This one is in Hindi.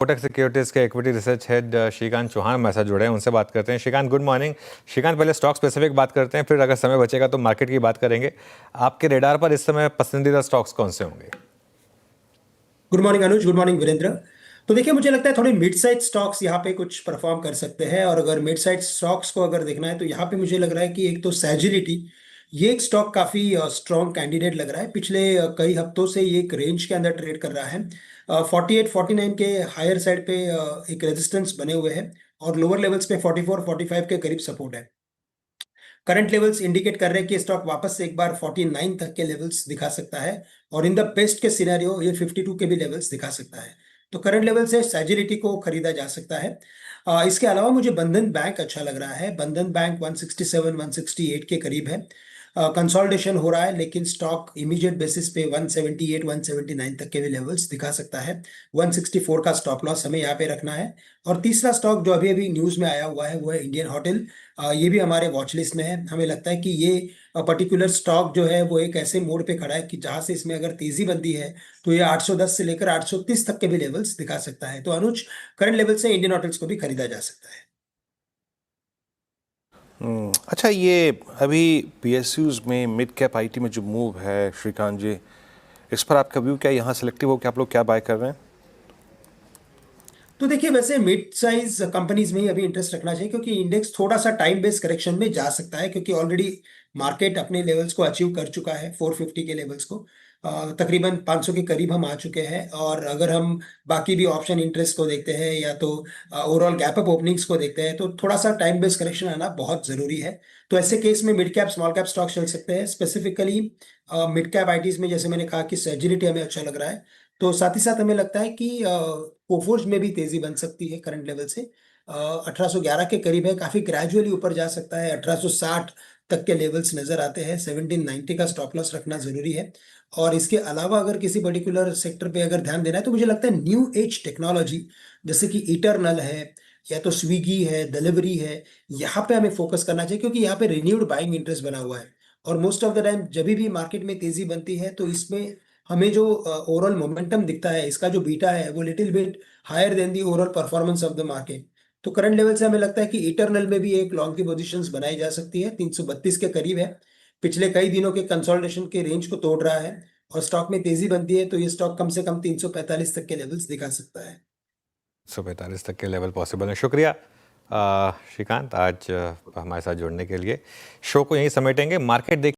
कोटक सिक्योरिटीज के equity research head Shrikant Chauhan हमारे साथ जुड़े हैं, उनसे बात करते हैं। Shrikant, good morning. श्रीकांत, पहले स्टॉक स्पेसिफिक बात करते हैं, फिर अगर समय बचेगा तो मार्केट की बात करेंगे। आपके रेडार पर इस समय पसंदीदा स्टॉक्स कौन से होंगे? गुड मॉर्निंग अनुज, गुड मॉर्निंग वीरेंद्र। तो देखिए, मुझे लगता है थोड़े मिड साइज स्टॉक्स यहाँ पे कुछ परफॉर्म कर सकते हैं। और अगर मिड साइज स्टॉक्स को अगर देखना है तो यहाँ पे मुझे लग रहा है कि एक तो सैजिलिटी, ये एक स्टॉक काफी स्ट्रॉन्ग कैंडिडेट लग रहा है। पिछले कई हफ्तों से ये एक रेंज के अंदर ट्रेड कर रहा है। 48-49 के हायर साइड पे एक रेजिस्टेंस बने हुए हैं और लोअर लेवल्स पे 44-45 के करीब सपोर्ट है। करंट लेवल्स इंडिकेट कर रहे हैं कि स्टॉक वापस से एक बार 49 तक के लेवल्स दिखा सकता है और इन द बेस्ट के सिनेरियो ये 52 के भी लेवल्स दिखा सकता है। तो करंट लेवल से सैजिलिटी को खरीदा जा सकता है। इसके अलावा मुझे बंधन बैंक अच्छा लग रहा है। बंधन बैंक 167-168 के करीब है। कंसोलिडेशन हो रहा है, लेकिन स्टॉक इमीडिएट बेसिस पे 178-179 तक के भी लेवल्स दिखा सकता है। 164 का स्टॉप लॉस हमें यहाँ पे रखना है। और तीसरा स्टॉक जो अभी अभी न्यूज में आया हुआ है वो है इंडियन होटल। ये भी हमारे वॉच लिस्ट में है। हमें लगता है कि ये पर्टिकुलर स्टॉक जो है वो एक ऐसे मोड़ पे खड़ा है कि जहां से इसमें अगर तेजी बनती है तो ये 810 से लेकर 830 तक के भी लेवल्स दिखा सकता है। तो अनुज, करंट लेवल से इंडियन होटल्स को भी खरीदा जा सकता है। अच्छा, ये अभी पीएसयूज में मिड कैप आईटी में जो मूव है श्रीकांत जी, इस पर आपका व्यू क्या है? यहाँ सिलेक्टिव हो कि आप लोग क्या बाय कर रहे हैं? तो देखिए, वैसे मिड साइज कंपनीज में ही अभी इंटरेस्ट रखना चाहिए, क्योंकि इंडेक्स थोड़ा सा टाइम बेस्ड करेक्शन में जा सकता है, क्योंकि ऑलरेडी मार्केट अपने लेवल्स को अचीव कर चुका है। 450 के लेवल्स को तकरीबन 500 के करीब हम आ चुके हैं। और अगर हम बाकी भी ऑप्शन इंटरेस्ट को देखते हैं या तो ओवरऑल गैप अप ओपनिंग्स को देखते हैं तो थोड़ा सा टाइम बेस्ड करेक्शन आना बहुत जरूरी है। तो ऐसे केस में mid cap small cap stock चल सकते हैं। स्पेसिफिकली मिड कैप आईटीज में जैसे मैंने कहा कि सर्जिलिटी हमें अच्छा लग रहा है। तो साथ ही साथ हमें लगता है कि कोफोर्ज में भी तेजी बन सकती है करंट लेवल से। 1811 के करीब है, काफी ग्रेजुअली ऊपर जा सकता है। 1860 तक के लेवल्स नजर आते हैं। 1790 का स्टॉप लॉस रखना जरूरी है। और इसके अलावा अगर किसी पर्टिकुलर सेक्टर पे अगर ध्यान देना है तो मुझे लगता है न्यू एज टेक्नोलॉजी, जैसे कि इटरनल है या तो स्विगी है, डिलीवरी है, यहाँ पे हमें फोकस करना चाहिए, क्योंकि यहाँ पे रिन्यूड बाइंग इंटरेस्ट बना हुआ है। और मोस्ट ऑफ द टाइम जब भी मार्केट में तेजी बनती है तो इसमें हमें जो ओवरऑल मोमेंटम दिखता है, इसका जो बीटा है वो little bit higher than the overall performance of the market. तो करंट लेवल से हमें लगता है कि इटरनल में भी एक लॉन्ग की पोजीशंस बनाई जा सकती है। 332 के करीब है। पिछले कई दिनों के कंसोलिडेशन के रेंज को तोड़ रहा है और स्टॉक में तेजी बनती है तो ये स्टॉक कम से कम 345 तक के लेवल्स दिखा सकता है। 145 तक के लेवल पॉसिबल है। शुक्रिया श्रीकांत, आज हमारे साथ जुड़ने के लिए। शो को यहीं समेटेंगे। मार्केट